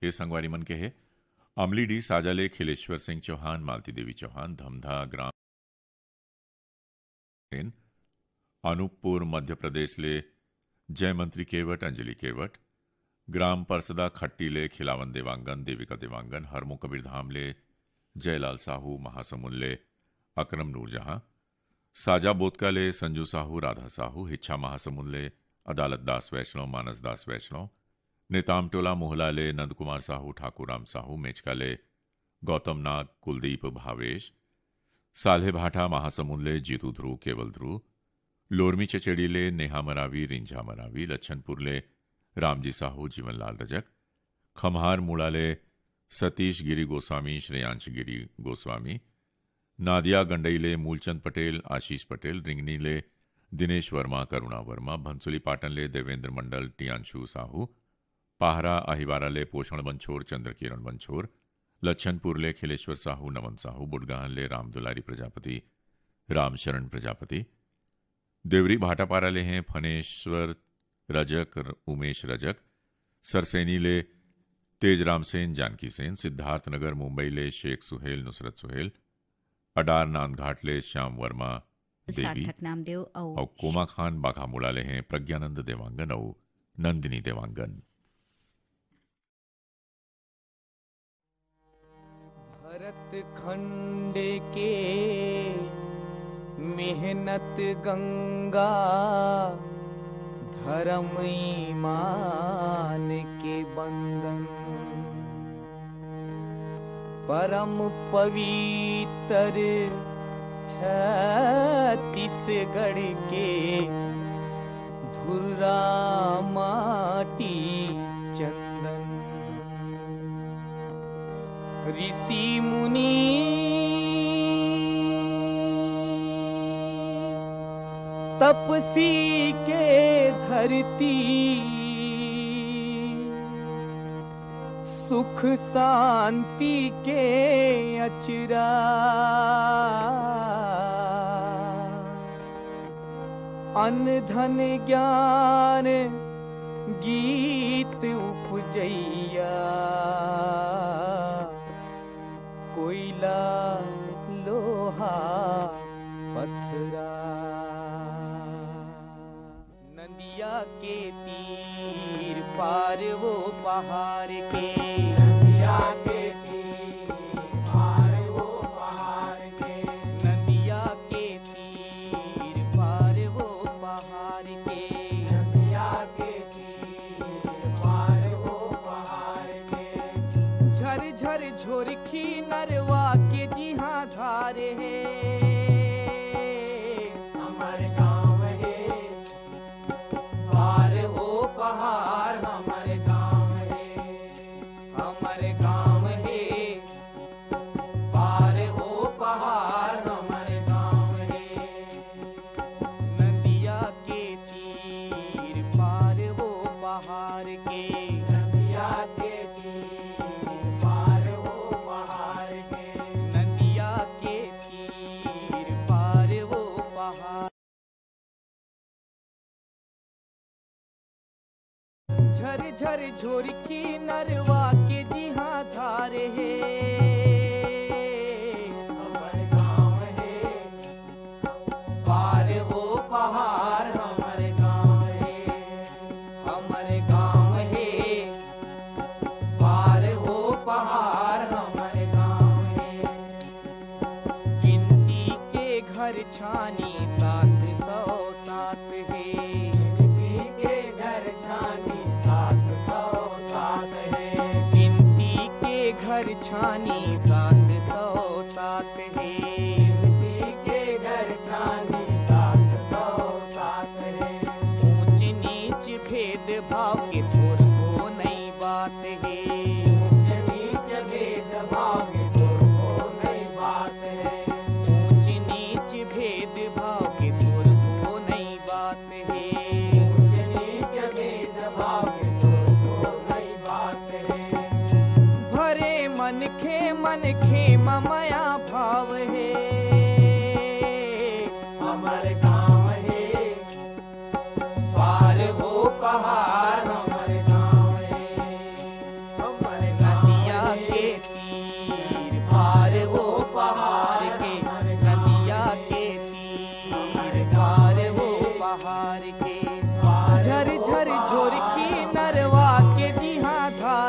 ये संगवारी मन के है अमलीडी साजाले खिलेश्वर सिंह चौहान, मालती देवी चौहान, धमधा ग्राम अनूपपुर मध्य प्रदेश ले जयमंत्री केवट, अंजलि केवट, ग्राम परसदा खट्टी ले खिलावन देवांगन, देविका देवांगन, हरमो कबीर धाम ले जयलाल साहू, महासमुंद ले अकरम नूरजहां, साजा बोतका ले संजू साहू, राधा साहू, हिच्छा महासमुंद ले अदालत दास वैष्णव, मानस दास वैष्णव, नेतामटोला मोहला ले नंद कुमार साहू, ठाकुर राम साहू, मेचका ले गौतम नाग, कुलदीप भावेश, साल्हे भाटा महासमुंद ले जीतू ध्रुव, केवल ध्रुव, लोरमी चचेड़ी ले नेहा मरावी, रिंझा मरावी, लच्छनपुर ले रामजी साहू, जीवनलाल रजक, खमहार मूड़ा ले सतीश गिरी गोस्वामी, श्रेयांश गिरी गोस्वामी, नादिया गंडई ले मूलचंद पटेल, आशीष पटेल, रिंगनी ले दिनेश वर्मा, करुणा वर्मा, भंसुली पाटन ले देवेंद्र मंडल, टियांशु साहू, पाहरा अहिवारा ले पोषण बंछोर, चंद्रकिरण बंछोर, लच्छनपुर ले खिलेश्वर साहू, नमन साहू, बुडगाहन ले रामदुलारी प्रजापति, रामशरण प्रजापति, देवरी भाटापारा ले हैं फनेश्वर रजक, उमेश रजक, सरसेनी ले तेजराम सेन, जानकी सेन, सिद्धार्थनगर मुंबई ले शेख सुहेल, नुसरत सुहेल, अडार नांदघाट ले श्याम वर्मा देवी और कोमा खान बाघामुड़ा ले हैं प्रज्ञानंद देवांगन और नंदिनी देवांगन। भरत खंड के मेहनत गंगा, धर्म ईमान के बंधन, परम पवित्र छत्तीसगढ़ के धुर्रा माटी चंदन, ऋषि मुनि तपसी के धरती, सुख शांति के अचरा, अन्न धन ज्ञान गीत उपजैया, कोयला लोहा पत्थरा, नदिया के तीर पार वो पहाड़ के, नदिया के तीर पार वो पहाड़ के, नदिया के तीर पार वो पहाड़ के, नदिया के तीर पार वो पहाड़ के, झर झर झोरखी नरवा के जिहा धारे है, हमारे गाँव है पार वो पहाड़, हमारे गाँव है, हमारे गाँव है पार वो पहाड़, हमारे गाँव है, नदिया के तीर पार वो पहाड़ के, नदिया के तीर पार वो पहाड़ के, नदिया के तीर पार वो पहाड़, झर झर झोरखी नरवा के जिहा धारे है, हमारे गाँव है पार वो पहाड़, हमारे गाँव है, हमारे गाँव है पार वो पहाड़, हमारे गाँव है, गिनती के घर छानी 707 है, गिनती के घर छानी 707 है, गिनती के घर छानी 707 है, गिनती के घर छानी 707 है, ऊंच नीच भेद भाव के थोर को नई बात है, ऊंच नीच भेद भाव के थोर को नई बात है, ऊंच नीच भेद भाव के थोर को नई बात है, ऊंच नीच भेद भाव के थोर को नई बात है, भरे मन खे ममया भाव है, हमारे गाँव है पार वो पहाड़, हमारे गाँव है, हमारे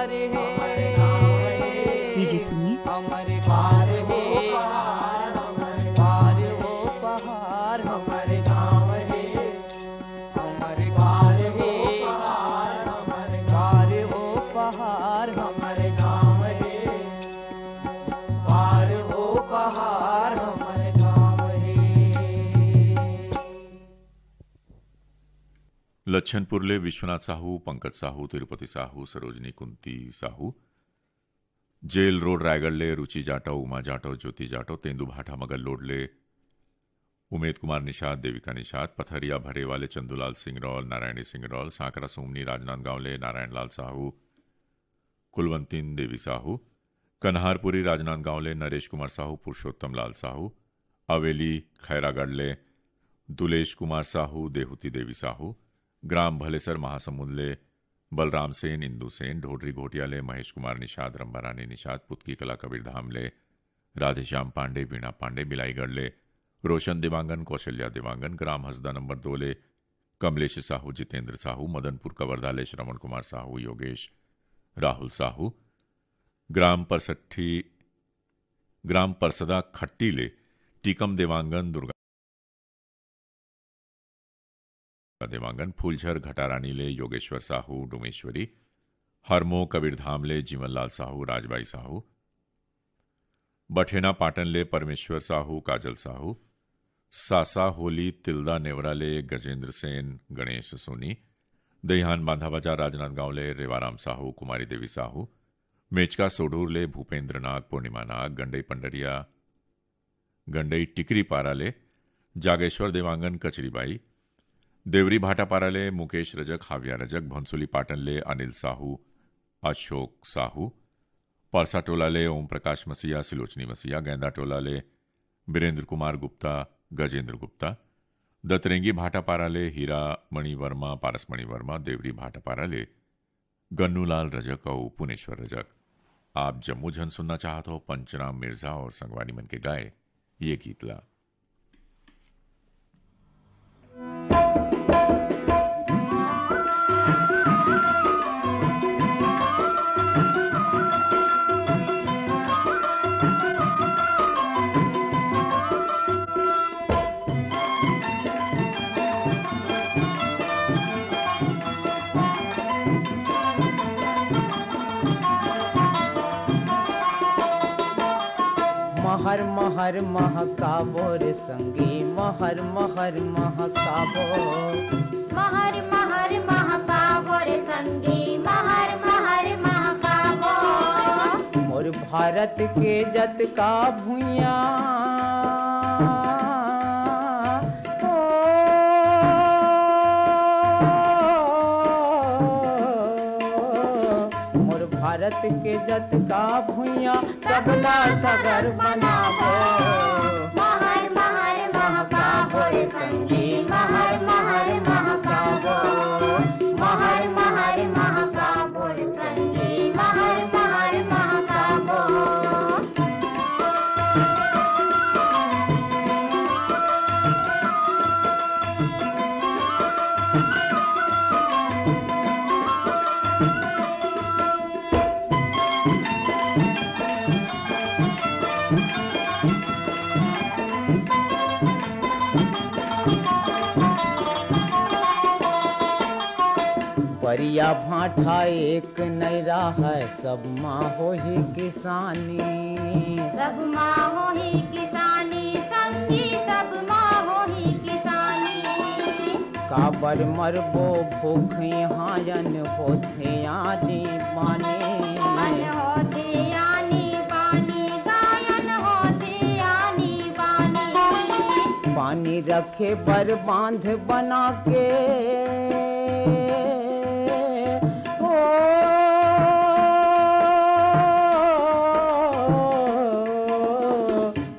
पहाड़ है, लीजिए सुनिए। हमारे पार है, पार हो पहाड़ हमारे गाँव है, हमारे पार है, पार हो पहाड़ हमारे गाँव है, पार हो पहाड़ हमारे गाँव है। लच्छनपुरले विश्वनाथ साहू, पंकज साहू, तिरुपति साहू, सरोजनी कुंती साहू, जेल रोड रायगढ़ले रुचि जाटव, उमा जाटव, ज्योति जाटव, तेंदु भाटा मगल लोडले उमेद कुमार निषाद, देविका निषाद, पथरिया भरे वाले चंदूलाल सिंगरौल, नारायणी सिंगरौल, सांकरा सोमनी, राजनांदगांवले नारायण लाल साहू, कुलवंतीन देवी साहू, कन्हारपुरी राजनांदगांवले नरेश कुमार साहू, पुरुषोत्तम लाल साहू, अवेली खैरागढ़ले दुलेश कुमार साहू, देहुती देवी साहू, ग्राम भलेसर महासमुंदले बलराम सेन, इंदु सेन, ढोडरी घोटियाले महेश कुमार निषाद, रंबारानी निषाद, पुतकी कला कबीर धामले राधेश्याम पांडे, वीणा पांडे, बिलाईगढ़ले रोशन दिवांगन, कौशल्या दिवांगन, ग्राम हसदा नंबर 2 ले कमलेश साहू, जितेंद्र साहू, मदनपुर कवर्धाले श्रवण कुमार साहू, योगेश राहुल साहू, ग्राम परसदा खट्टी ले टीकम देवांगन, दुर्गा देवांगन, फूलझर घटारानी ले योगेश्वर साहू, डुमेश्वरी, हरमो कबीरधाम ले जीवनलाल साहू, राजबाई साहू, बठेना पाटन ले परमेश्वर साहू, काजल साहू, सासा होली तिल्दा नेवरा ले गजेंद्र सेन, गणेश सोनी, दहिहान बांधा बाजार राजनांदगांव ले रेवाराम साहू, कुमारी देवी साहू, मेचका सोडूर ले भूपेंद्र नाग, पूर्णिमा नाग, गंडई पंडरिया गंडई टिकरी पारा ले जागेश्वर देवांगन, कचरीबाई, देवरी भाटापारा ले मुकेश रजक, हाविया रजक, भंसुली पाटन ले अनिल साहू, अशोक साहू, परसा टोला ले ओम प्रकाश मसीहा, सिलोचनी मसीहा, गेंदा टोला ले बीरेंद्र कुमार गुप्ता, गजेंद्र गुप्ता, दतरेंगी भाटापारा ले हीरा मणि वर्मा, पारसमणि वर्मा, देवरी भाटापारा ले गन्नूलाल रजक और पुनेश्वर रजक। आप जम्मू झन सुनना चाहते हो पंचराम मिर्जा और संगवानी मन के गाए ये गीत ला। महर महर महकाबो रे संगी, महर महर महकाबो, महर महर महकाबो रे संगी, महर महर महकाबो। मोर भारत के जत का भुइया भारत के जत का भुइया सबला सगर बनाबो। महर महर महकाबो रे संगी, महर महर महकाबो, महर महर महकाबो रे संगी, महर महर महकाबो। परिया भाठा एक नैरा है, सब माँ हो ही किसानी, सब माँ हो ही किसानी संगी, सब माँ हो ही किसानी। काबर मरबो भूख यहाँ यन होते आनी पानी, मन होते आनी पानी, गायन होते आनी पानी। पानी रखे पर बांध बना के,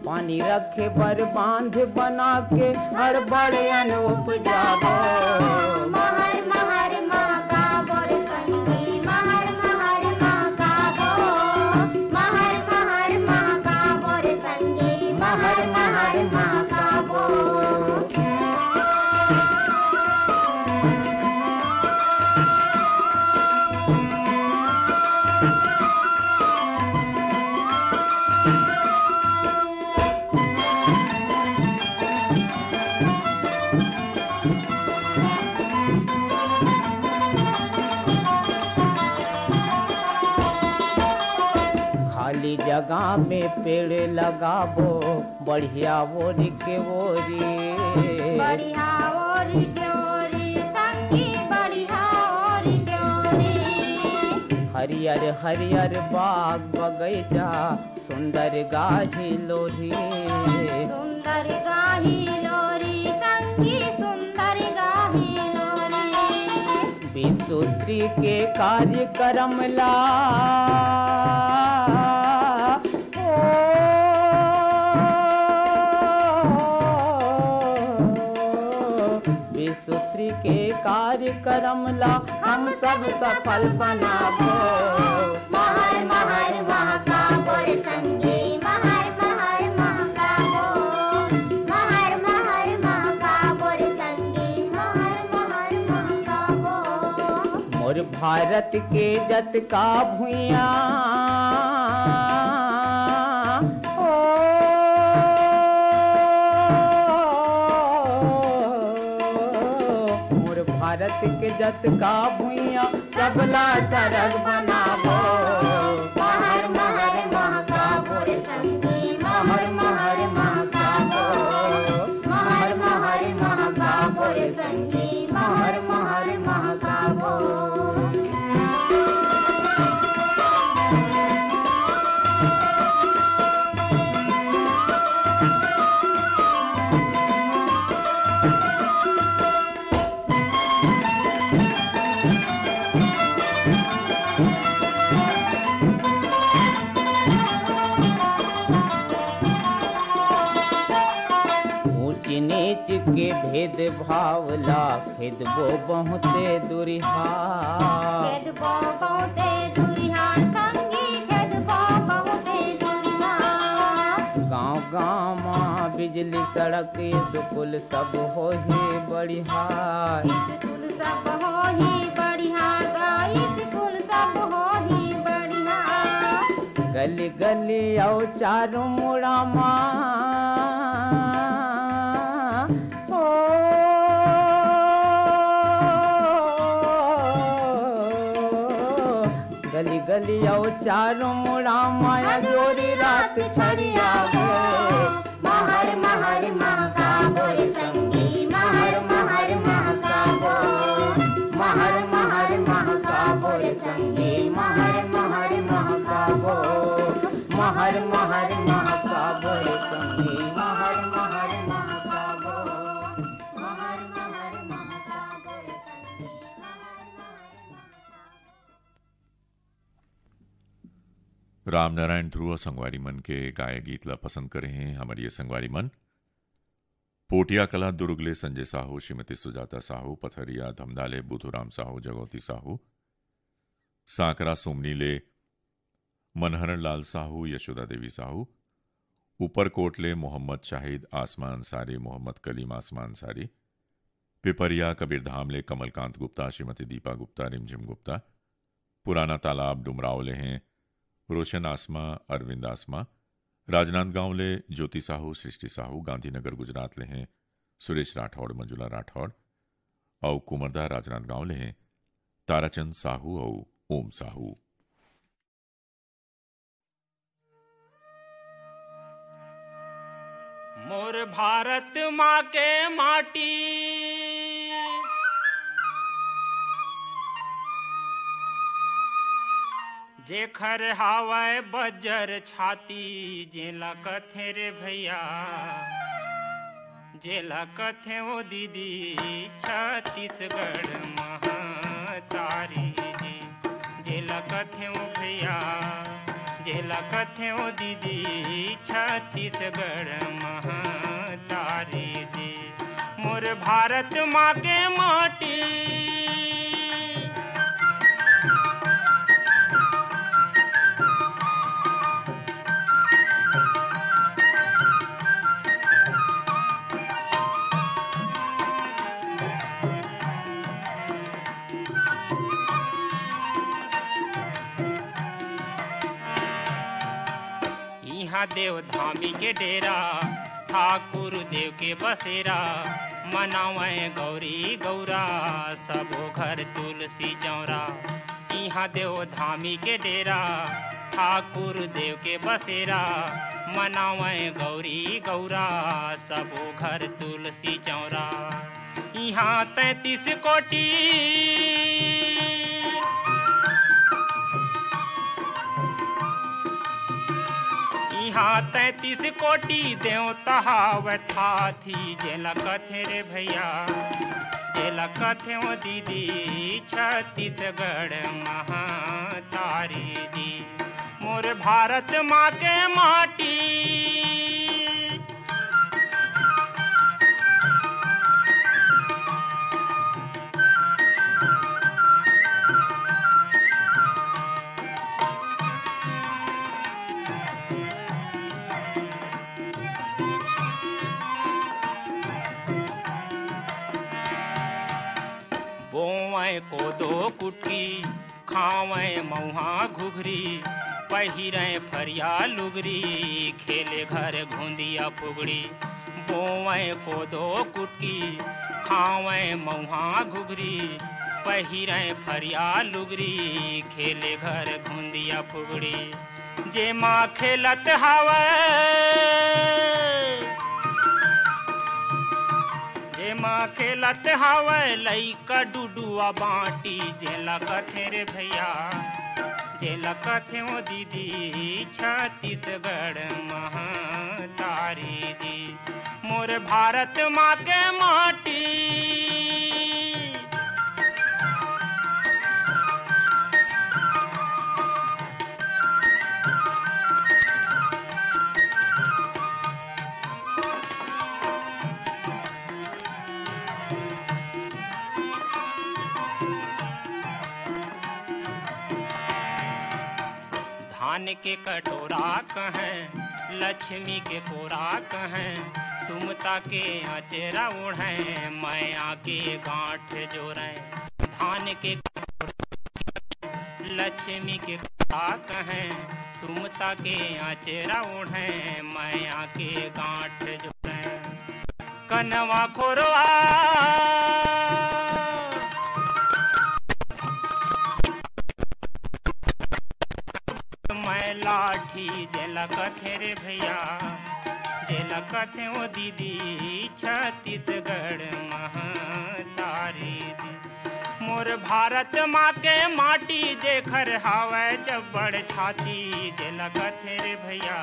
पानी रखे पर बांध बना के हर बड़े अनूप जागो। महर महर महकाबो रे संगी, महर महर महकाबो, महर महर महकाबो रे संगी, महर महर महकाबो। खाली जगह में पेड़ लगाबो बढ़िया ओरी के ओरी, बढ़िया ओरी के ओरी संगी बढ़िया ओरी के ओरी। हरियर हरियर बाग बगैचा सुंदर गाही लोरी, सुंदर गाही लोरी संगी सुंदर गाही लोरी। विसूत्री के कार्यक्रम ला विसूत्री के कार्यक्रम ला हम सब सफल बनाबो। महर महर महाकाबो रे संगी महर महर महाकाबो, महर महर महाकाबो रे संगी महर महर महाकाबो। मोर भारत के जत का भुइया मोर भारत के जत का भुइया सबला सरग बनाबो। महर महर महाकाबो रे संगी महर महर महाकाबो, महर महर महाकाबो रे संगी महर महर महाकाबो। नीच के भेद भाव ला खेदबो बहुते दुरिहा, खेदबो बहुते दुरिहा संगी खेदबो बहुते दुरिहा। गाँव गाँव माँ बिजली सड़क स्कूल सब हो ही बढ़िया, स्कूल सब हो ही बढ़िया गा स्कूल सब हो ही बढ़िया। गली गली आओ चारों मुड़ा माँ गली गली आओ चारों मुड़ा माया जोरी रात छड़िया महर महर महाकाबो रे संगी महर महर महाकाबो, महर महर महाकाबो रे संगी महर महर महाकाबो, महर महर महाकाबो रे संगी महर महर महाकाबो, महर महर महाकाबो रे संगी महर महर। रामनारायण ध्रुव संगवारी मन के गाय गीत ला पसंद करे हैं हमारी ये संगवारी मन। पोटिया कला दुर्गले संजय साहू, श्रीमती सुजाता साहू, पथरिया धमदाले बुधुराम साहू, जगोती साहू, सांकरा सोमनीले मनहरण लाल साहू, यशोदा देवी साहू, ऊपरकोटले मोहम्मद शाहिद, आसमा अंसारी, मोहम्मद कलीम आसमा अंसारी, पिपरिया कबीरधामले कमलकांत गुप्ता, श्रीमती दीपा गुप्ता, रिमझिम गुप्ता, पुराना तालाब डुमरावले हैं रोशन आसमा, अरविंद आसमा, राजनांदगांव ले ज्योति साहू, सृष्टि साहू, गांधीनगर गुजरात ले हैं सुरेश राठौड़, मंजुला राठौड़ और कुमरदा राजनांदगांव ले हैं ताराचंद साहू और ओम साहू। मोर भारत माँ के माटी जेखर हावय बजर छाती, जेला कथे रे भैया जेला कथे ओ दीदी छत्तीसगढ़ महतारी जी, जेला कथे ओ भैया जेला कथे ओ दीदी छत्तीसगढ़ महतारी जी। मोर भारत माँ के माटी देव धामी के डेरा, ठाकुर देव के बसेरा, मनावे गौरी गौरा, सबो घर तुलसी चौरा। यहाँ देव धामी के डेरा, ठाकुर देव के बसेरा मनावे गौरी गौरा सबो घर तुलसी चौरा। यहाँ 33 कोटि यहाँ 33 कोटि देवता हावथा थी जेला कथे रे भैया जेला कथे ओ दीदी छत्तीसगढ़ महातारी दी मोर भारत माँ के माटी। बोवे कोदो कुटकी खावे मऊहा घुघरी पहिरे फरिया लुगरी खेले घर घुंदिया फुगड़ी। बोवे कोदो कुटकी खावे मऊहा घुघरी पहिरे फरिया लुगरी खेले घर घुंदिया फुगड़ी। जे माँ खेलत हावे जे माँ खेलत हावे लइका डुडुआ बाटी जेला कथे रे भैया जेला कथे ओ दीदी छत्तीसगढ़ महातारी दी मोर भारत माँ के माटी। धान के कटोरा कहें लक्ष्मी के कोरा कहें सुमता के अचेरा ओढ़े माया के गांठ जोड़े। धान के लक्ष्मी के कोरा कहें सुमता के अचेरा ओढ़े माया के गांठ जोड़े। कनवा खोरवा मैं लाठी जेला कथे रे भैया जेला कथे ओ दीदी छत्तीसगढ़ महातारी दी मोर भारत माँ के माटी देखर हावे जब्बड़ छाती जेला कथे रे भैया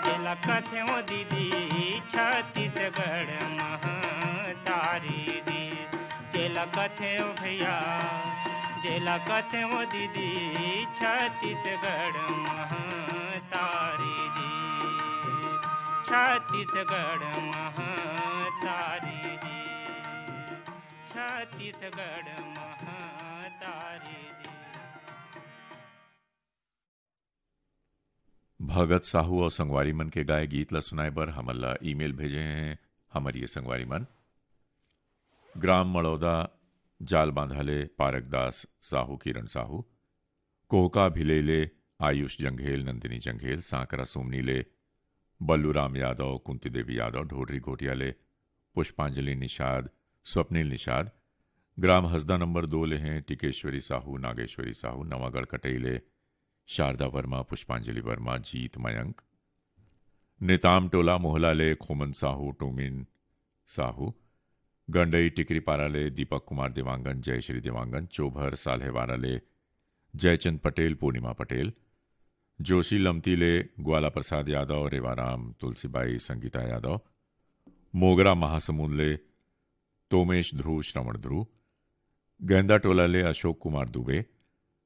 जेला कथे ओ दीदी छत्तीसगढ़ महातारी दी जेला कथे ओ भैया जेला कथे ओ दीदी छत्तीसगढ़ महातारी दी छत्तीसगढ़ महातारी दी छत्तीसगढ़ महातारी दी। भगत साहू और संगवारी मन के गाए गीत ला सुनाए बर हमला ईमेल भेजे हैं हमारी संगवारी मन। ग्राम मड़ौदा जाल बांधाले पारकदास साहू किरण साहू कोहका भिलेले आयुष जंघेल नंदिनी जंघेल सांकरा सोमनीले बल्लूराम यादव कुंती देवी यादव ढोडरी घोटियाले पुष्पांजलि निषाद स्वप्निल निषाद। ग्राम हसदा नंबर 2 ले हैं टिकेश्वरी साहू नागेश्वरी साहू नवागढ़ कटेले शारदा वर्मा पुष्पांजलि वर्मा जीत मयंक। निताम टोला मोहला ले खोमन साहू टोमिन साहू गंडई टिकरी पाराले दीपक कुमार देवांगन जयश्री देवांगन चोभर साल्हेवारा ले जयचंद पटेल पूर्णिमा पटेल जोशी लमतीले ग्वाला प्रसाद यादव रेवाराम तुलसीबाई संगीता यादव मोगरा महासमुंद ले तोमेश ध्रुव श्रवण ध्रुव गेंदा टोला ले अशोक कुमार दुबे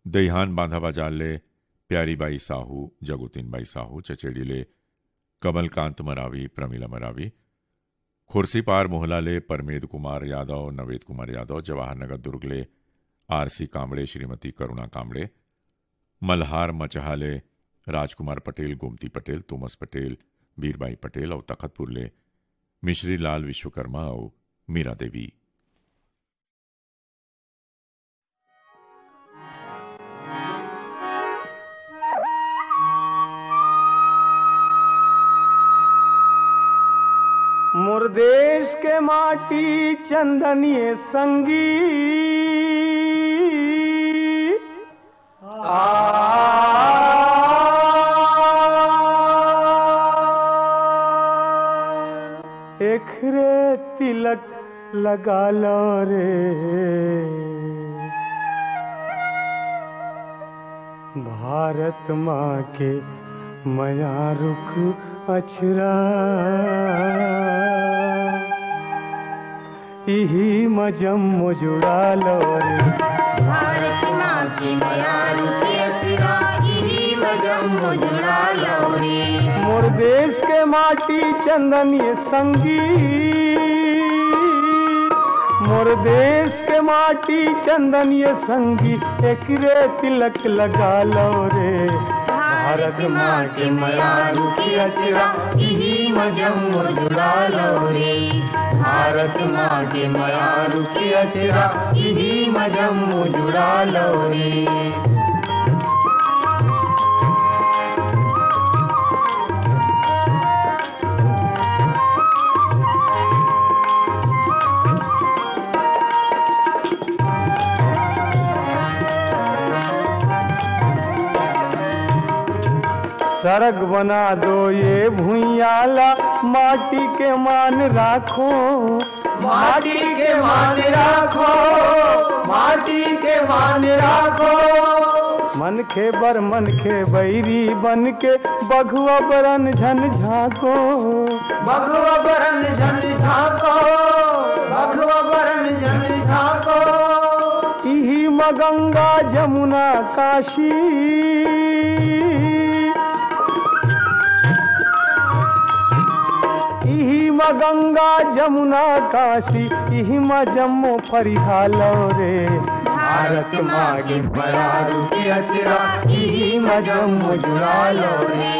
दहिहान बांधा बाजार ले प्यारीबाई साहू जगुतीनबाई साहू चचेड़ी ले कमलकांत मरावी प्रमिला मरावी खुर्सीपार मोहला ले परमेद कुमार यादव नवेद कुमार यादव जवाहर नगर दुर्ग ले आरसी कांबड़े श्रीमती करुणा कांबड़े मल्हार मचहाले राजकुमार पटेल गोमती पटेल तोमस पटेल बीरबाई पटेल और तखतपुर ले मिश्री लाल विश्वकर्मा और मीरा देवी। मोर देश के माटी चंदनिए संगी लगा लो रे। भारत माँ के मया रुख अछरा इही मजम जुड़ा लो रे। भारत माँ की मया रुख अछरा इही मजम जुड़ा लो रे। मोर देश के माटी चंदन ये संगी, मोर देश के माटी चंदन ये संगी, एकरे तिलक लगा लो रे। भारत माँ के मया रुख अछरा इही मजम जुड़ा लो रे। भारत माँ के मया रुख अछरा इही मजम जुड़ा लो रे। सड़क बना दो ये भुइयाला, माटी के मान राखो, माटी के मान राखो, माटी के मान राखो। मन के बर मन के बैरी बन के बघुआ बरन झन झाको, बघुआ बरन झन झाको, बघुआ बरन झन झाको। इही गंगा जमुना काशी, गंगा जमुना काशी इहिम जम्मो परिहालो रे। भारत माँ की मया रुख अछरा इहिम जम्मो जुड़ा लो रे।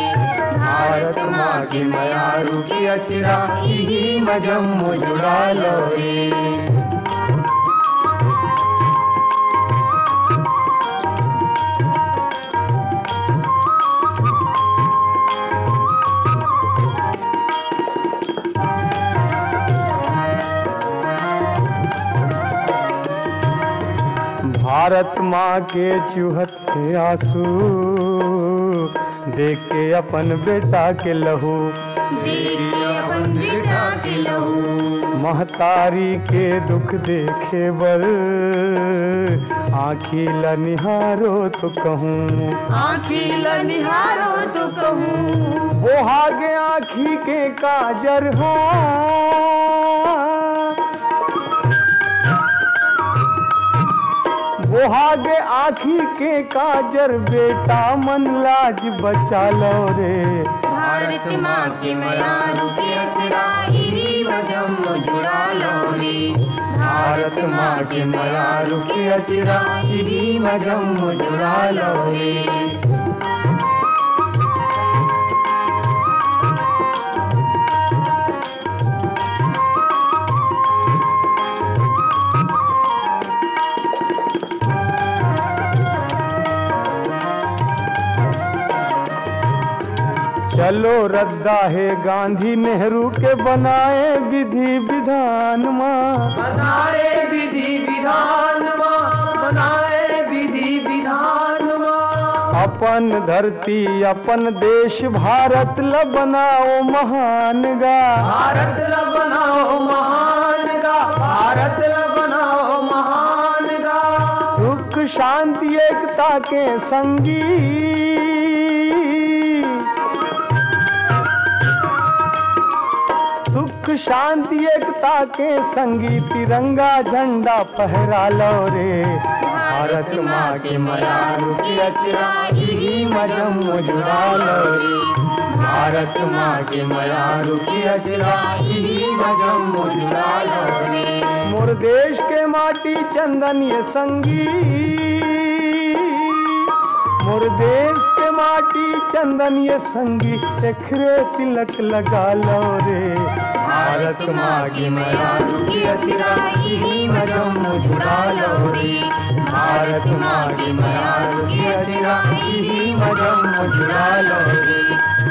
भारत माँ की मया रुख अछरा इहिम जम्मो जुड़ा लो रे। भारत माँ के चूहत के आंसू, देख के अपन बेटा के लहू, अपन बेटा के लहू। महतारी के दुख देखे बर, आँखी लनिहारो तो कहूँ, आँखी लनिहारो तो कहूँ। बोहागे आँखी के काजर हो, बोहागे आँखी के काजर, बेटा मन लाज बचा लो रे। भारत माँ के मया रुख अछरा इही मजम जुड़ा लो रे। भारत माँ के मया रुख अछरा इही मजम जुड़ा लो रे। चलो रद्दा है गांधी नेहरू के बनाए विधि विधान माँ, बनाए विधि विधान माँ, बनाए विधि विधान माँ। अपन धरती अपन देश भारत ल बनाओ महान गा, भारत ल बनाओ महान गा, भारत ल बनाओ महान गा। सुख शांति एकता के संगी, सुख शांति एकता के संगी, तिरंगा झंडा फहरा लो रे। भारत माँ के मया रुख अछरा इही मजम जुड़ा लो रे। भारत माँ के मया रुख अछरा इही मजम जुड़ा लो रे। मोर देश के माटी चंदन ये संगी, मोर देश के माटी चंदन ये संगी, एकरे तिलक लगा लो रे। भारत माँ की मया रुख अछरा इही मजम जुड़ा लो रे। भारत माँ की मया रुख अछरा इही मजम जुड़ा लो रे।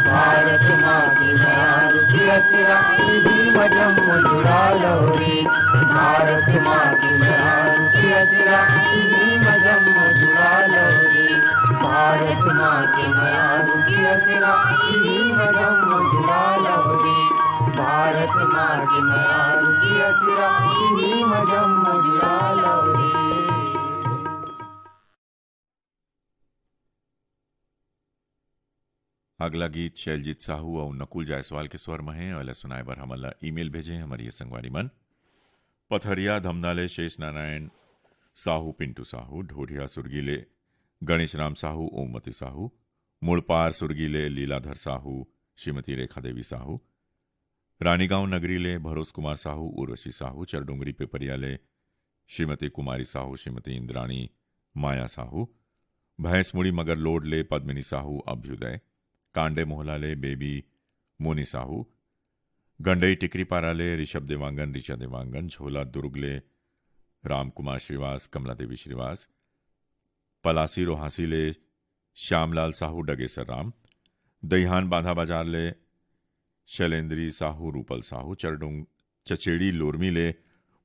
भारत माँ की मया रुख अछरा इही मजम जुड़ा लो रे। भारत माँ की मया रुख अछरा इही मजम जुड़ा लो रे। भारत माँ के मया रुख अछरा इही मजम जुड़ा लो रे। भारत माँ की मयारू की अचिरा भीम जम्मू जुड़ालो रे। अगला गीत शैलजीत साहू और नकुल जायसवाल के स्वर में है और सुनाए बर हमला ईमेल भेजे हमारी संगवारी मन पथरिया धमनाले शेष नारायण साहू पिंटू साहू ढोढिया सुरगीले गणेश राम साहू ओमती साहू मुड़पार सुरगीले लीलाधर साहू श्रीमती रेखा देवी साहू रानीगांव नगरीले भरोस कुमार साहू उर्वशी साहू चरडोंगरी पेपरियाले श्रीमती कुमारी साहू श्रीमती इंद्राणी माया साहू भैंसमुड़ी मगर लोडले पद्मिनी साहू अभ्युदय कांडे मोहलाले बेबी मोनी साहू गंडई टिकरी पाराले ऋषभ देवांगन ऋचा देवांगन झोला दुर्गले राम कुमार श्रीवास कमला देवी श्रीवास पलासी रोहासीले श्यामलाल साहू डगेसर राम दहिहान बांधा बाजार ले शैलेंद्री साहू रूपल साहू चरडोंग चचेड़ी लोरमी ले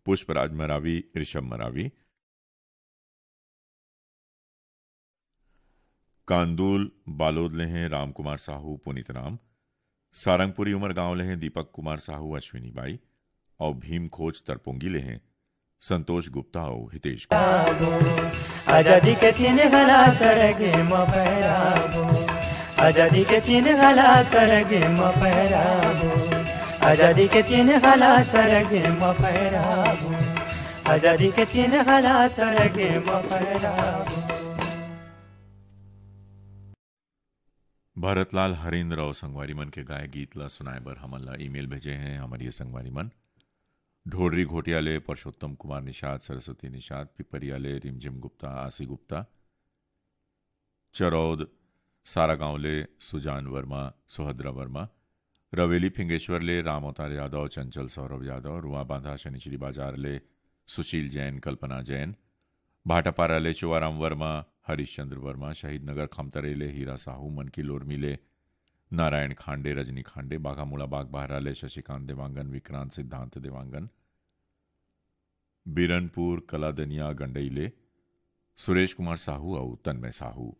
पुष्पराज मरावी ऋषभ मरावी कांदूल बालोद ले हैं राम कुमार साहू पुनीत राम सारंगपुरी उमर गांव ले हैं दीपक कुमार साहू अश्विनी बाई और भीम खोज तरपोंगी ले हैं संतोष गुप्ता और हितेश आजादी के चिन्ह गला सरगे म पहराबो आजादी के चिन्ह गला सरगे म पहराबो आजादी के चिन्ह गला सरगे म पहराबो आजादी के चिन्ह गला सरगे म पहराबो। भरतलाल हरेंद्र और संगवारी मन के गाय गीत ला सुनाए बर हमला ईमेल भेजे हैं हमारी संगवारी मन ढोडरी घोटियाले परसोत्तम कुमार निषाद सरस्वती निषाद पिपरियाले रिमझिम गुप्ता आसी गुप्ता चरौद सारा गांवले सुजान वर्मा सुहद्रा वर्मा रवेली फिंगेश्वर ले राम अवतार यादव चंचल सौरभ यादव रुआ बांधा शनिश्री बाजार ले सुशील जैन कल्पना जैन भाटापारा ले चुआराम वर्मा हरीशचंद्र वर्मा शहीद नगर खमतरे ले हीरा साहू मनकी लोरमी ले नारायण खांडे रजनी खांडे बाघामुड़ा बाग बहरा ले शशिकांत देवांगन विक्रांत सिद्धांत देवांगन बीरनपुर कलादनिया गंडई ले सुरेश कुमार साहू और तन्मय साहू।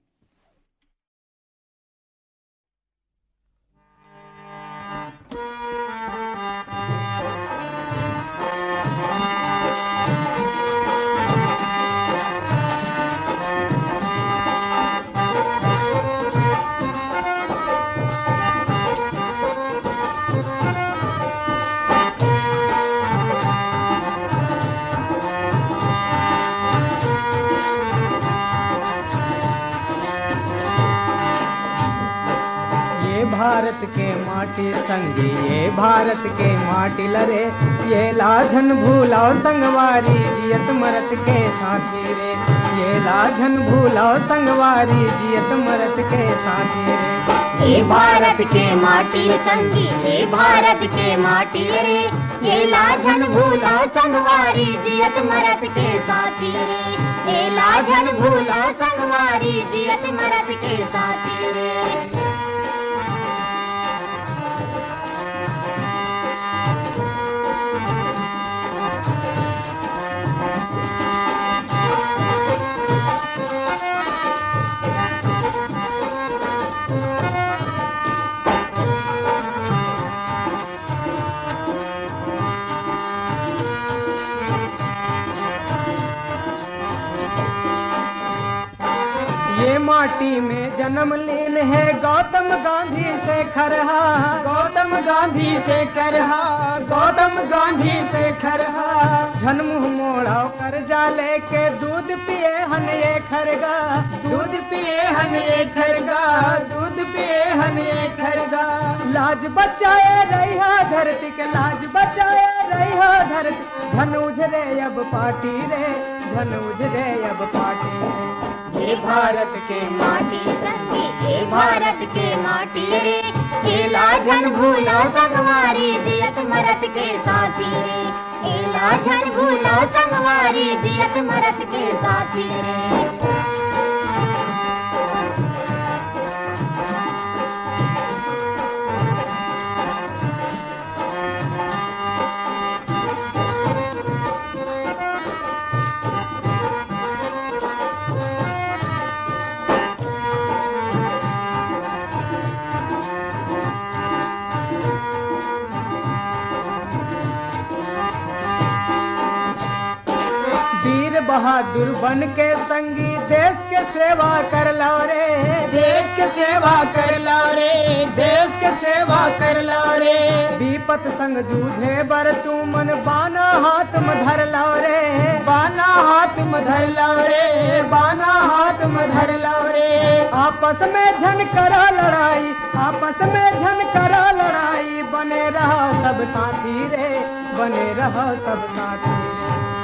भारत के माटी संगी ये भारत के माटी लरे ये लाझन भूलाओ संगवारी जियत मरत के साथी रे ये लाझन भूलाओ संगवारी जियत मरत के साथी रे। ये भारत के माटी संगी ये भारत के माटी रे ये लाझन भूलाओ संगवारी जियत मरत के साथी रे ये लाझन भूलाओ संगवारी जियत मरत के साथी रे। माटी में जन्म लीन है गौतम गांधी से खरहा गौतम गांधी से खरहा गौतम गांधी से खरहा झनमुह मोड़ा कर जाले के दूध पिए हन ये खरगा दूध पिए हन ये खरगा दूध पिए हन ये खरगा। लाज बचाए रहा धरती के लाज बचाए रहा धरती धन उजरे अब पार्टी रे धन उजरे अब पार्टी रे। ये भारत के माटी संगी ये भारत के माटी रे ये लाझन भूलो संगवारी दियत मरत के साथी रे ये लाझन भूलो संगवारी दियत मरत के साथी रे। बहादुर बन के संगी देश के सेवा कर लो रे, देश के सेवा कर लो रे, देश के सेवा कर लो रे। विपत संग जूझे बर तू मन बाना हाथ में धर लो रे, बाना हाथ में धर लो रे, बाना हाथ में धर लो रे। आपस में झन करा लड़ाई, आपस में झन करा लड़ाई, बने रहो सब साथी रे, बने रहो सब साथी।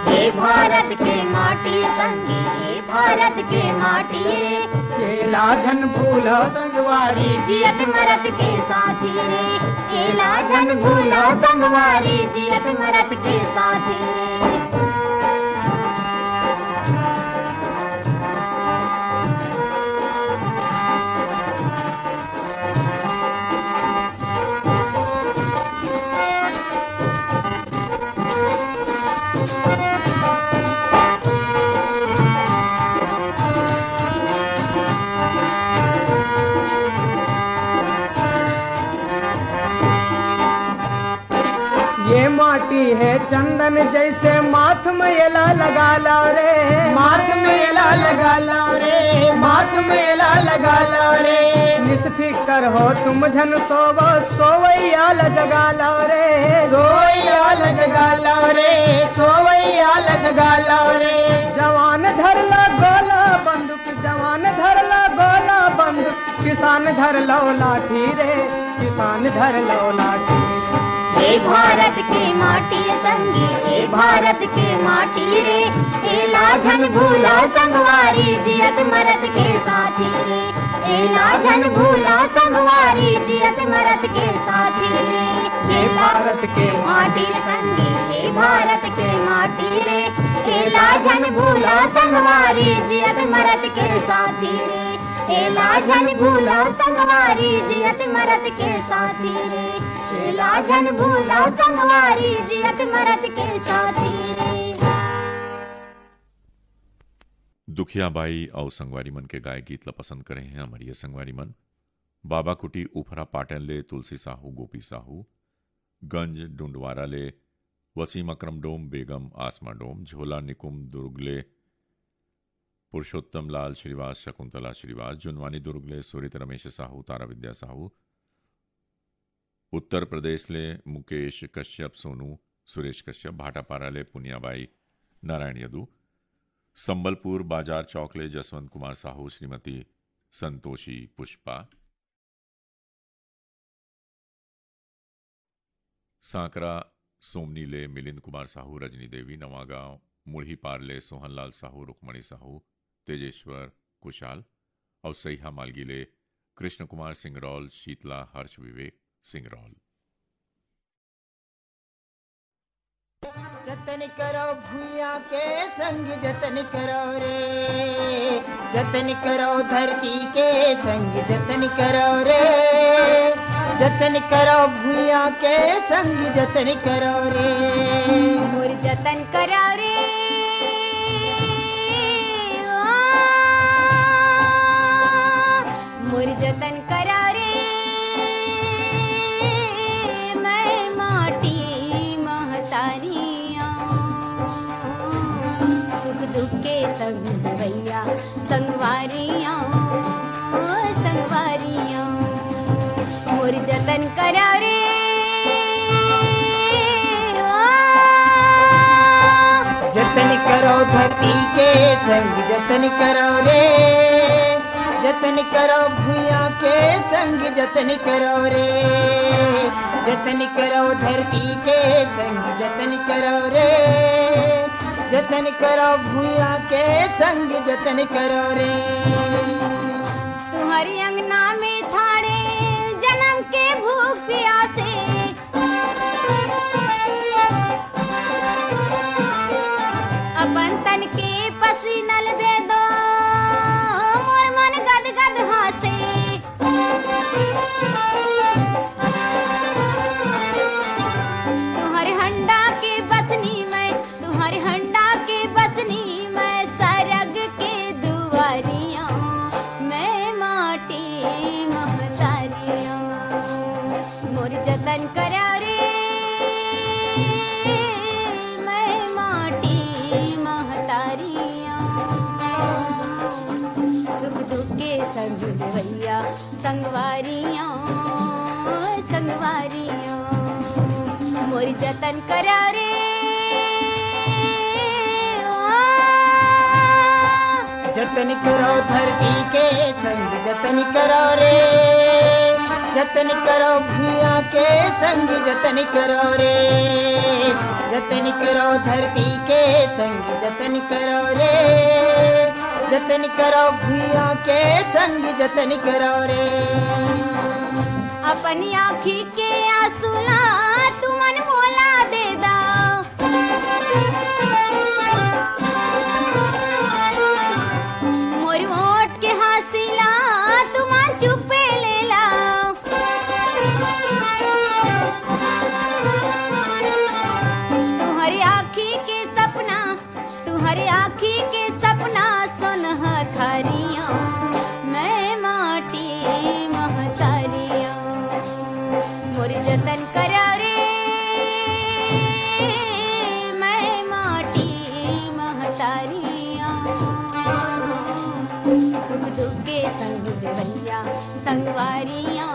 हे भारत के माटी संगी, हे भारत के माटी रे, केला धन भूलो संगवारी, जियत मरत के साथी रे, केला धन भूलो संगवारी, जियत मरत के साथी रे। ये माटी है चंदन जैसे माथ में एला लगा लो रे, माथ में एला लगा लो रे, माथ में एला लगा लो रे। निष्फिकर हो तुम झन सोवो, सोवैयाल जगा लो रे, सोवैयाल जगा लो रे, सोवैयाल जगा लो रे। जवान धर लो गोला बंदूक, जवान धर लो गोला बंदूक, किसान धर लो लाठी रे, किसान धर लो लाठी। हे भारत के माटी संगी, हे भारत के माटी रे, केला धन भूला संगवारी, जियत मरत के साथी रे, केला धन भूला संगवारी, जियत मरत के साथी रे। हे भारत के माटी संगी, हे भारत के माटी रे, केला धन भूला संगवारी, जियत मरत के साथी रे, केला धन भूला संगवारी, जियत मरत के साथी रे, केला धन भूला संगवारी, जियत मरत के साथी रे। दुखिया बाई और संगवारी मन के गाय गीत ला पसंद करे हैं हमारी संगवारी मन। बाबा कुटी उफरा पाटन ले तुलसी साहू, गोपी साहू, गंज डुंडवारा ले वसीम अकरम डोम, बेगम आसमा डोम, झोला निकुम दुर्ग ले पुरुषोत्तम लाल श्रीवास, शकुंतला श्रीवास, जुनवानी दुर्ग ले सुरित रमेश साहू, तारा विद्या साहू, उत्तर प्रदेश ले मुकेश कश्यप सोनू, सुरेश कश्यप, भाटापारा ले पुनियाबाई नारायण यदु, संबलपुर बाजार चौक ले जसवंत कुमार साहू, श्रीमती संतोषी पुष्पा, सांकरा सोमनी ले मिलिंद कुमार साहू, रजनी देवी, नवागांव मुढ़ी पार ले सोहनलाल साहू, रुक्मणी साहू, तेजेश्वर कुशाल और सईहा मालगी ले कृष्ण कुमार सिंगरौल, शीतला हर्ष विवेक सिंगरौल। जतन करो भूया के संग, जतन करो रे, जतन करो धरती के संग, जतन करो रे, जतन करो भूया के संग, जतन करो रे। मोर जतन करो रे, मोर जतन करो रे, मैं माटी महतारियाँ, सुख दुख के संग भैया संगवारियाँ, संगवारियाँ। मोर जतन करो रे, जतन करो धरती के संग, जतन करो रे, जतन करो भूया के संग, जतन करो रे, जतन करो धरती के संग, जतन करो रे, जतन करो भूया के संग, जतन करो रे। तुम्हारी अंगना में थाड़े जन्म के भूख प्यासे, अपन तन के पसीनल दे दो, मोर मन गद गद हासे। तुम्हारे हंडा के बसनी मैं, तुम्हारे हंडा के बसनी मैं, सरग के दुआरियां, मैं माटी महतारियां। मोर जतन करा रे, मैं माटी महतारियां। संगवारियों संगवारियों मोर जतन करा रे जतन करो धरती के संग जतन करो रे जतन करो भूया के संग जतन करो रे जतन करो धरती के संग जतन करो रे जतन करो भूया के संग जतन करो रे अपनी आँखी के आंसुला तुमन मोला दे दा मोर ओट के हासिला तुमन चुपे ले ला तुम्हारी आँखी के सपना तुम्हारी आँखी के सपना सुन हथारियों मैं माटी महतारियों मोर जतन करा रे मैं माटी महतारियों सुख दुख के संग भैया संगवारियों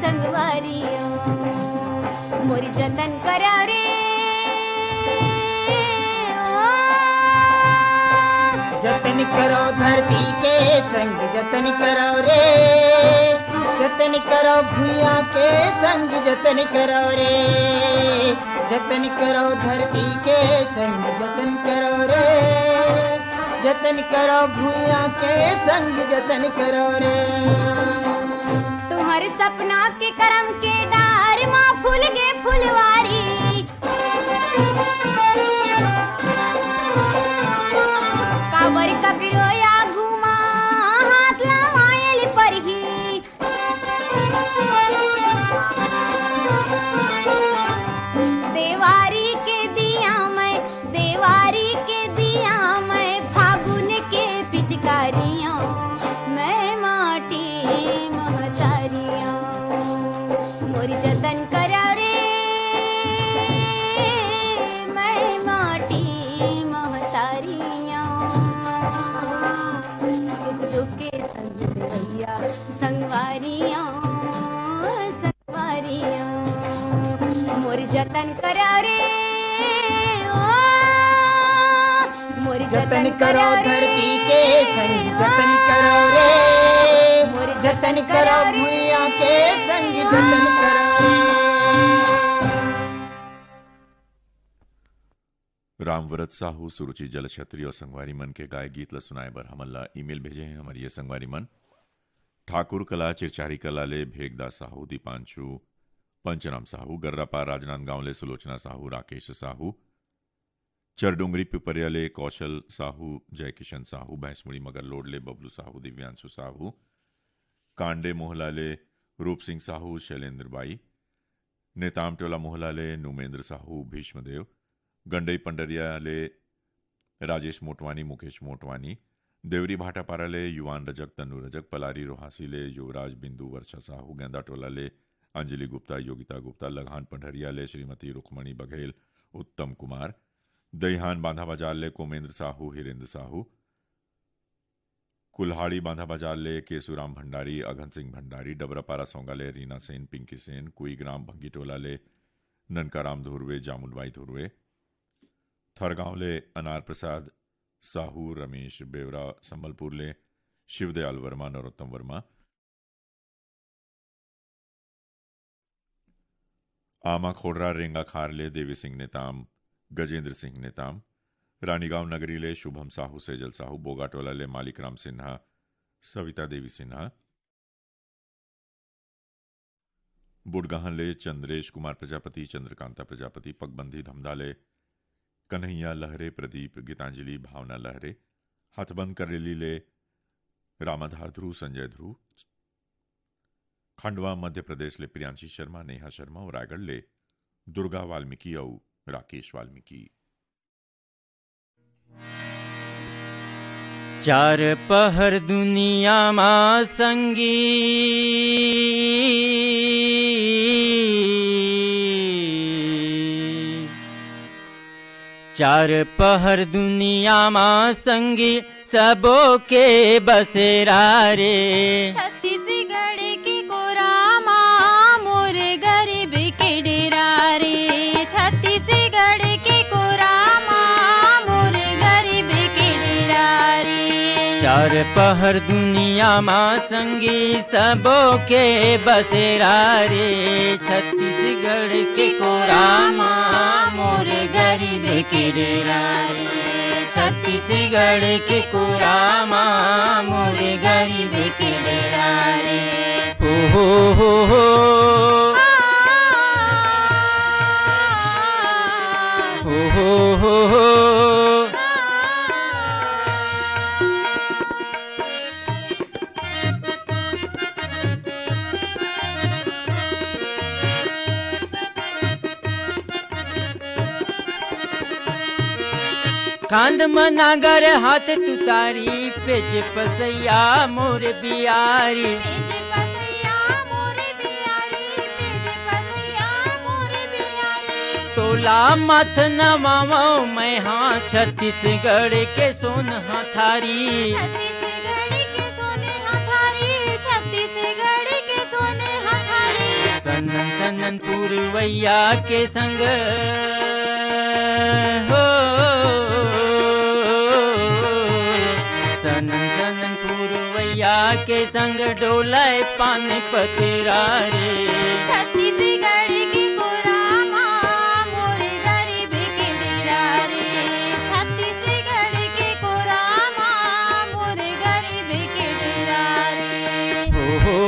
संगवारियों मोर जतन करा रे जतन करो धरती के संग जतन करो रे जतन करो भूया के संग जतन करो रे जतन करो धरती के संग जतन करो रे जतन करो भूया के संग जतन करो रे तुम्हारे सपना के करम के डार माँ फूल गे फुलवारी काबर ककरो या घुमा हाथ लमायल परही देवारी के दिया मैं फागुन के पिचकारियों मैं माटी महतारियों मोर जतन करा रे मैं माटी महतारियों सुख दुख के संग भैया संगवारियों संगवारियों मोर जतन करा रे मोर जतन करो धरती के संग जतन करो रे मोर जतन करो भूया के संग जतन करो रामव्रत साहू सुरुचि जल छत्री और संगवारी मन के गाय गीत ल सुनाए बर हमला ईमेल भेजे हैं हमारी ये संगवारी मन ठाकुर कला चिरचारी कला ले भेगदास साहू दीपांशु पंचराम साहू गर्रापार राजनांदगांव ले सुलोचना साहू राकेश साहू चरडुंगरी पिपरिया ले कौशल साहू जयकिशन साहू भैंसमुड़ी मगर लोड ले बबलू साहू दिव्यांशु साहू कांडे मोहला ले रूप सिंह साहू शैलेंद्र बाई नेताम टोला मोहला ले नुमेंद्र साहू भीष्मदेव गंडई पंडरिया ले राजेश मोटवानी मुकेश मोटवानी देवरी भाटापारा ले युवान रजक तनु रजक पलारी रोहासी ले युवराज बिंदु वर्षा साहू गेंदा टोला ले अंजलि गुप्ता योगिता गुप्ता लगान पंडरिया ले श्रीमती रुक्मणी बघेल उत्तम कुमार दहिहान बांधा बाजार ले कोमेंद्र साहू हिरेंद्र साहू कुल्हाड़ी बांधा बाजार ले केसुराम भंडारी अघन सिंह भंडारी डबरापारा सोंगा ले रीना सेन पिंकी सेन कुईग्राम भंगीटोला ले ननकाराम धुर्वे जामुनबाई धुर्वे थरगांव ले अनार प्रसाद साहू रमेश बेवरा संबलपुर ले शिवदयाल वर्मा नरोत्तम वर्मा आमा खोडरा रेंगा खार ले देवी सिंह नेताम गजेंद्र सिंह नेताम रानीगांव नगरी ले शुभम साहू सेजल साहू बोगाटोला ले मालिकराम सिन्हा सविता देवी सिन्हा बुडगाहन ले चंद्रेश कुमार प्रजापति चंद्रकांता प्रजापति पगबंधी धमधा ले कन्हैया लहरे प्रदीप गीतांजलि भावना लहरे हथबंद करेली ले रामाधार ध्रुव संजय ध्रुव खंडवा मध्य प्रदेश ले प्रियांशी शर्मा नेहा शर्मा और रायगढ़ ले दुर्गा वाल्मीकि और राकेश वाल्मीकि। चार पहर दुनिया मां संगी चार पहर दुनिया मां संगी सबों के बसेरा रे छत्तीस हर पहर दुनिया माँ संगी सबो के बसेरा रे। छत्तीसगढ़ के कोरा माँ मोर गरीब के डेरा रे। छत्तीसगढ़ के कोरा माँ मोर गरीब के डेरा रे। हो कांद मनागर हाथ तुतारी पेज पसैया मोर बियारी। पेज पसैया मोर बियारी, पेज पसैया मोर बियारी। तोला मथ नवाओ मैं हाँ छत्तीसगढ़ के सोन हथारी। छत्तीसगढ़ के सोने हथारी, छत्तीसगढ़ के सोने हथारी। सनन सनन पुरवैया के संग हो सनन सनन पुरवैया के संग डोलाए पान पतेरा रे। छत्तीसगढ़ की कोरा माँ मोर गरीब के डेरा रे। छत्तीसगढ़ की कोरा माँ मोर गरीब के डेरा रे। हो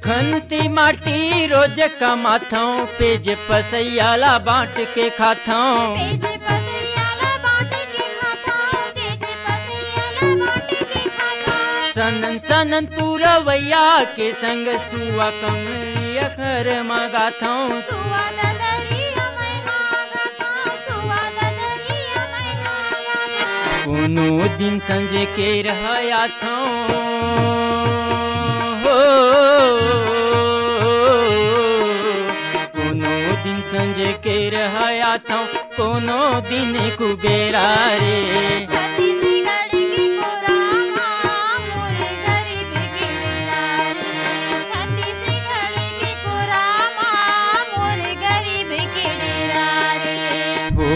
खंती माटी रोज कमाथों पेज पसैयाला बांट के खाथों। पेज पसैयाला बांट के खाथों, पेज पसैयाला बांट के खाथों। सनन सनन पुरवैया के संग सुआ कमलिया कर मगाथों। सुआ ददरिया मैं हाँ गाथों, सुआ ददरिया मैं हाँ गाथों। कोनो दिन संजे के रहयाथों हो कोनो दिन संजे के रहयाथों, कोनो दिन कुबेरा रे। छत्तीसगढ़ की कोरा माँ मोर गरीब के डेरा रे। छत्तीसगढ़ की कोरा माँ मोर गरीब के डेरा रे। हो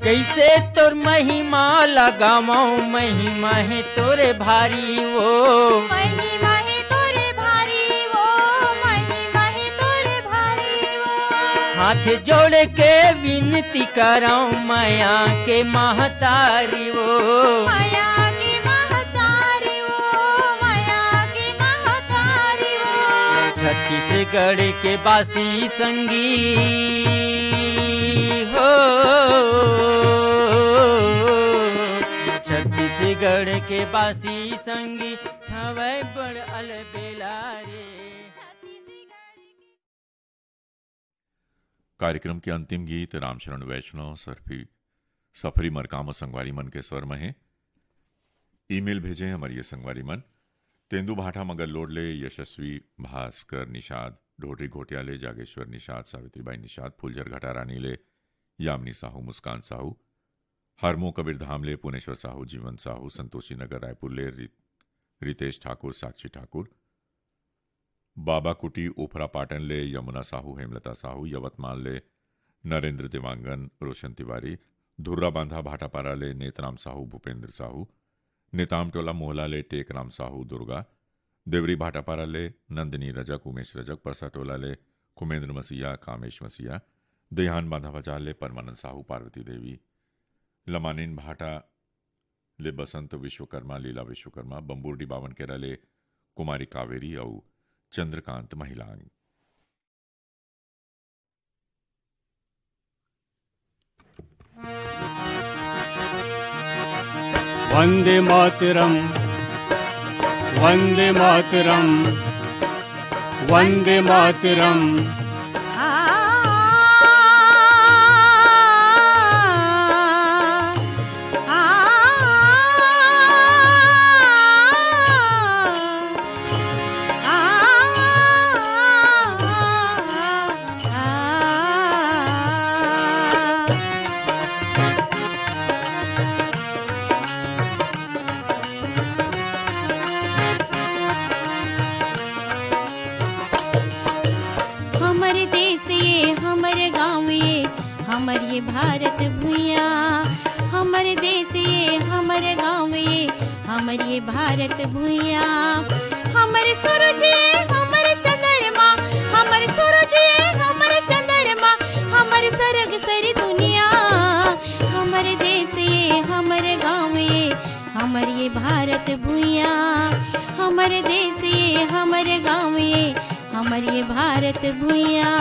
कैसे तोर महिमा लगाऊं, महिमा है तोरे भारी वो। महिमा है तोरे भारी वो, महिमा है तोरे भारी वो। हाथ जोड़ के विनती कराऊं माया के महतारी वो। माया की महतारी वो, माया की महतारी वो। छत्तीसगढ़ के बासी संगी हो छत्तीसगढ़ के बासी संगी हवै बड़ अलबेला रे। कार्यक्रम के अंतिम गीत रामशरण वैष्णव सफरी मरकाम संगवारी मन के स्वर में है। ईमेल भेजें हमारी संगवारी मन तेंदु भाटा मगर लोडले यशस्वी भास्कर निषाद ढोडरी घोटियाले जागेश्वर निषाद सावित्रीबाई निषाद फुलझर घटा रानी ले यामिनी साहू मुस्कान साहू हरमो कबीर धाम ले पुनेश्वर साहू जीवन साहू संतोषी नगर रायपुर ले रितेश ठाकुर साक्षी ठाकुर बाबा कुटी ओफरा पाटन ले यमुना साहू हेमलता साहू यवतमाल ले नरेंद्र देवांगन रोशन तिवारी धुर्रा बांधा भाटापारा ले नेतराम साहू भूपेंद्र साहू नेताम टोला मोहला ले टेकराम साहू दुर्गा देवरी भाटापारा ले नंदिनी रजक उमेश रजक परसा टोला ले कुमेंद्र मसीहा कामेश मसीहा देहान बांधा बाजार ले परमानंद साहू पार्वती देवी लमानिन भाटा ले बसंत विश्वकर्मा लीला विश्वकर्मा बम्बूरडी बावन केरा ले कुमारी कावेरी और चंद्रकांत महिलांग। वंदे मातरम वंदे मातरम, वंदे मातरम। हमर ये भारत भूया, हमर देश ये हमर गाँव ये हमर ये भारत भूया। हमर सूरज ये हमर चंद्रमा, हमर सूरज ये हमर चंद्रमा, हमर सरग सर दुनिया। हमर देश ये हमर गाँव ये हमर ये भारत भूया, हमर देश ये हमर गाँव ये हमर ये भारत भूया।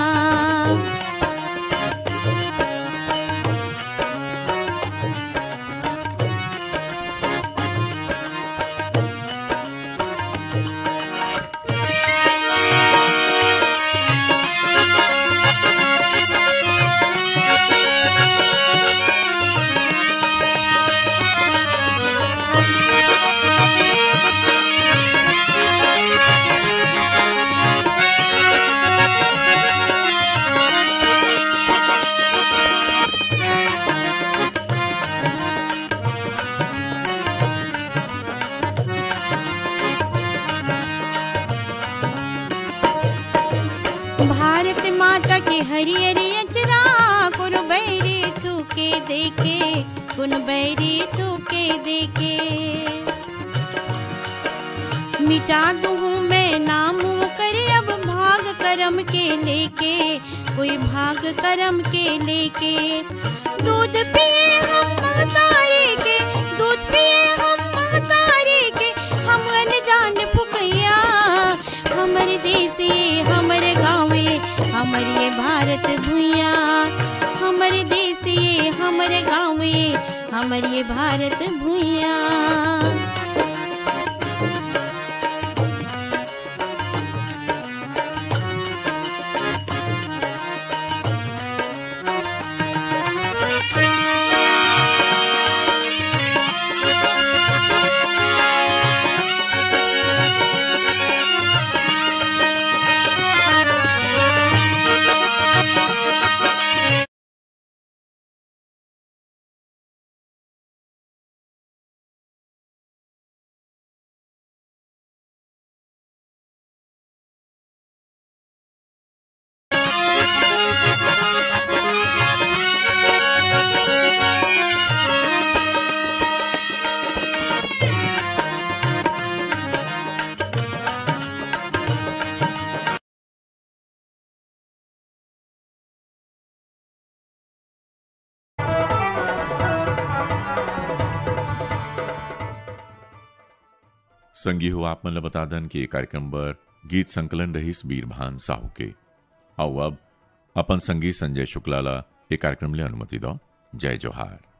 भारत माता के हरियरी अचरा, कुन बैरी छूके देखे, कुन बैरी छूके देखे। मिटा दूँ मैं नाम कर अब भाग करम के लेके, कोई भाग करम के लेके। दूध पिए हम महतारी के, दूध पिए हम महतारी के, हम अनजान फुकैया। हमर देश ये हमर गाँव ये हमर ये भारत भूया, हमर देश ये हमर गाँव ये हमर ये भारत भूया। संगी हो आप मन बता दन कि कार्यक्रम बर गीत संकलन रहीस बीरभान साहू के। आओ अब अपन संगी संजय शुक्ला ला ये कार्यक्रम ले अनुमति दो। जय जोहार।